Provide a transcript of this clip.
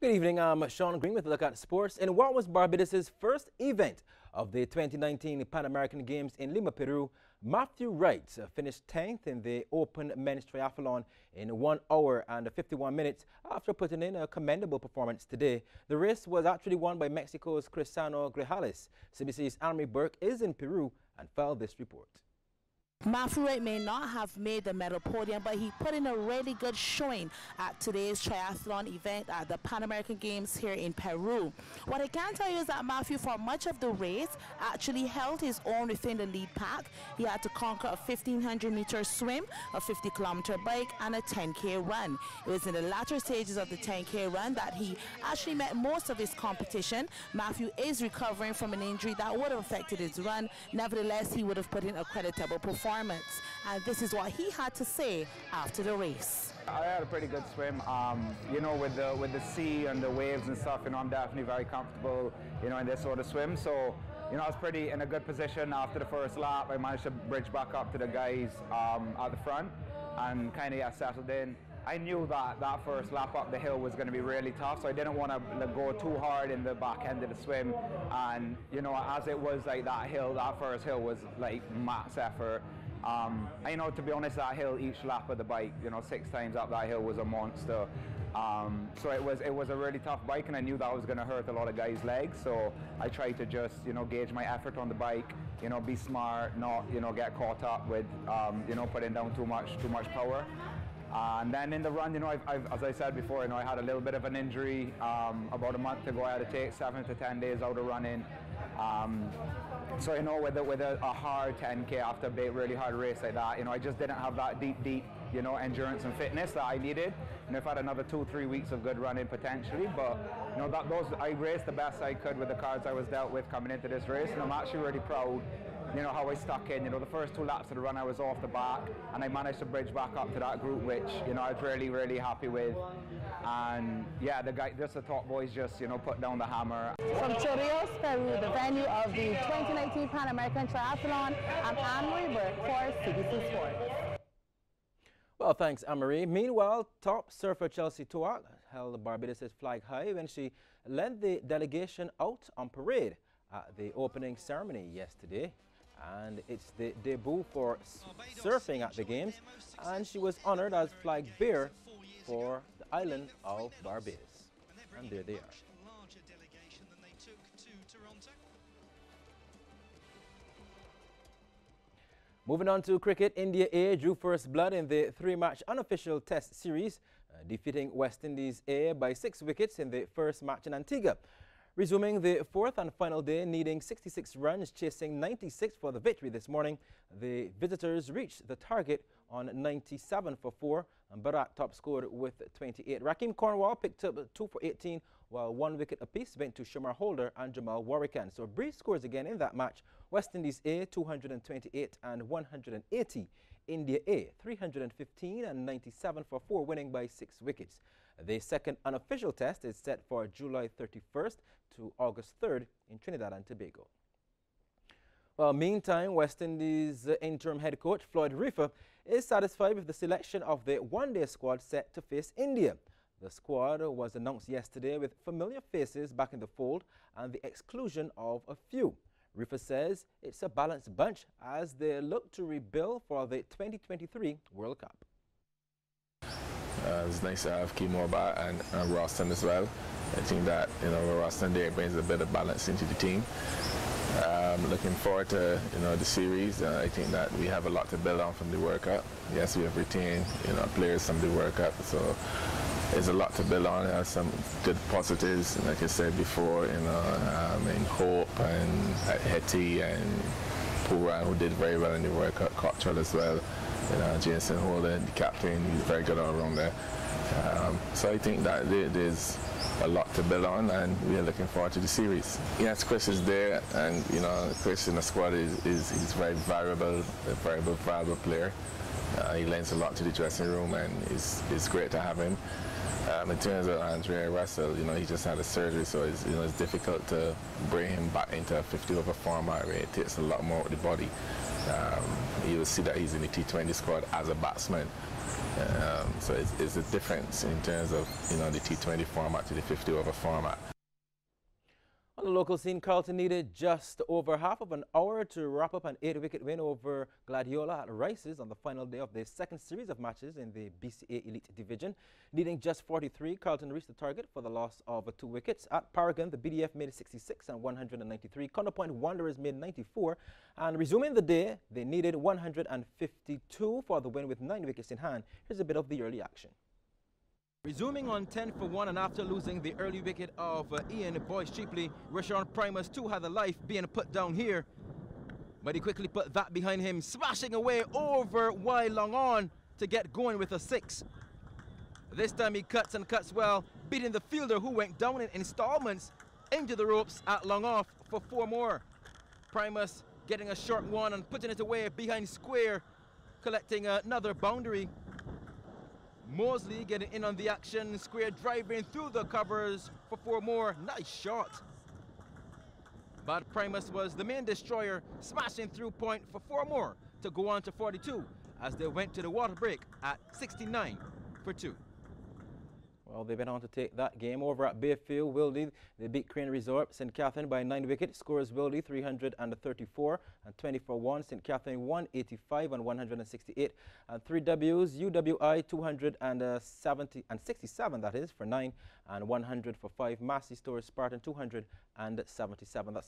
Good evening, I'm Sean Green with a look at sports. In what was Barbados' first event of the 2019 Pan American Games in Lima, Peru, Matthew Wright finished 10th in the Open Men's Triathlon in 1 hour and 51 minutes after putting in a commendable performance today. The race was actually won by Mexico's Cristiano Grajales. CBC's Anne-Marie Burke is in Peru and filed this report. Matthew Wright may not have made the medal podium, but he put in a really good showing at today's triathlon event at the Pan American Games here in Peru. What I can tell you is that Matthew, for much of the race, actually held his own within the lead pack. He had to conquer a 1,500-meter swim, a 50-kilometer bike, and a 10K run. It was in the latter stages of the 10K run that he actually met most of his competition. Matthew is recovering from an injury that would have affected his run. Nevertheless, he would have put in a creditable performance. And this is what he had to say after the race. I had a pretty good swim. You know, with the sea and the waves and stuff, you know, I'm definitely very comfortable, you know, in this sort of swim. So, you know, I was pretty in a good position after the first lap. I managed to bridge back up to the guys at the front and kind of settled in. I knew that that first lap up the hill was going to be really tough, so I didn't want to go too hard in the back end of the swim. And, you know, as it was like that hill, that first hill was like max effort. You know, to be honest, that hill, each lap of the bike, you know, 6 times up that hill was a monster. So it was a really tough bike, and I knew that was going to hurt a lot of guys' legs. So I tried to just, you know, gauge my effort on the bike, you know, be smart, not, you know, get caught up with, you know, putting down too much power. And then in the run, you know, as I said before, you know, I had a little bit of an injury about a month ago. I had to take 7 to 10 days out of running. So, you know, with a hard 10K after a really hard race like that, you know, I just didn't have that deep, you know, endurance and fitness that I needed. And if I had another 2-3 weeks of good running potentially, but, you know, I raced the best I could with the cards I was dealt with coming into this race, and I'm actually really proud, you know, how I stuck in. You know, the first 2 laps of the run I was off the back, and I managed to bridge back up to that group, which, you know, I was really happy with. And yeah, the top boys just, you know, put down the hammer. From Chorrillos, Peru, the venue of the 2019 Pan American Triathlon, I'm Anne-Marie Burke for CBC Sports. Well, thanks, Anne-Marie. Meanwhile, top surfer Chelsea Tuak held Barbados' flag high when she led the delegation out on parade at the opening ceremony yesterday. And it's the debut for surfing at the Games, and she was honored as flag bearer for the island of Barbados. And there they are. Moving on to cricket, India A drew first blood in the 3-match unofficial test series, defeating West Indies A by 6 wickets in the first match in Antigua. Resuming the 4th and final day, needing 66 runs, chasing 96 for the victory this morning, the visitors reached the target on 97 for 4, and Barak top scored with 28. Rakeem Cornwall picked up 2 for 18, while 1 wicket apiece went to Shamar Holder and Jamal Warrican. So brief scores again in that match: West Indies A 228 and 180, India A 315 and 97 for 4, winning by 6 wickets. The second unofficial test is set for July 31st to August 3rd in Trinidad and Tobago. Well, meantime, West Indies interim head coach Floyd Reifer is satisfied with the selection of the one-day squad set to face India. The squad was announced yesterday with familiar faces back in the fold and the exclusion of a few. Reifer says it's a balanced bunch as they look to rebuild for the 2023 World Cup. It's nice to have Kimo back and Roston as well. I think that, you know, Roston there brings a bit of balance into the team. Looking forward to, you know, the series. I think that we have a lot to build on from the World Cup. Yes, we have retained, you know, players from the World Cup, so there's a lot to build on. There's some good positives, like I said before, you know, in Hope and Hetty and Puran, who did very well in the World Cup, Cottrell as well. You know, Jason Holder, the captain, he's very good all around there. So I think that there's a lot to build on, and we are looking forward to the series. Yes, Chris is there, and you know, Chris in the squad is very valuable, a very valuable player. He lends a lot to the dressing room, and it's great to have him. In terms of Andre Russell, you know, he just had a surgery, so it's difficult to bring him back into a 50-over format where it takes a lot more of the body. You will see that he's in the T20 squad as a batsman, So it's a difference in terms of, you know, the T20 format to the 50-over format. On the local scene, Carlton needed just over half of an hour to wrap up an 8-wicket win over Gladiola at Rice's on the final day of the second series of matches in the BCA Elite Division. Needing just 43, Carlton reached the target for the loss of 2 wickets. At Paragon, the BDF made 66 and 193. Corner Point Wanderers made 94. And resuming the day, they needed 152 for the win with 9 wickets in hand. Here's a bit of the early action. Resuming on 10 for 1 and after losing the early wicket of Ian Boyce Cheapley, Rashawn Primus too had the life being put down here. But he quickly put that behind him, smashing away over Wai Long On to get going with a 6. This time he cuts and cuts well, beating the fielder who went down in installments into the ropes at long off for 4 more. Primus getting a short one and putting it away behind square, collecting another boundary. Mosley getting in on the action, square driving through the covers for 4 more. Nice shot. But Primus was the main destroyer, smashing through point for 4 more to go on to 42 as they went to the water break at 69 for 2. Well, they went on to take that game over at Bayfield. Wildy, they beat Crane Resort, St. Catherine by 9 wickets. Scores Wildy 334 and 20 for 1. St. Catherine 185 and 168. And 3 Ws, UWI 270 and 67, that is, for 9 and 100 for 5. Massey Stores Spartan 277. That's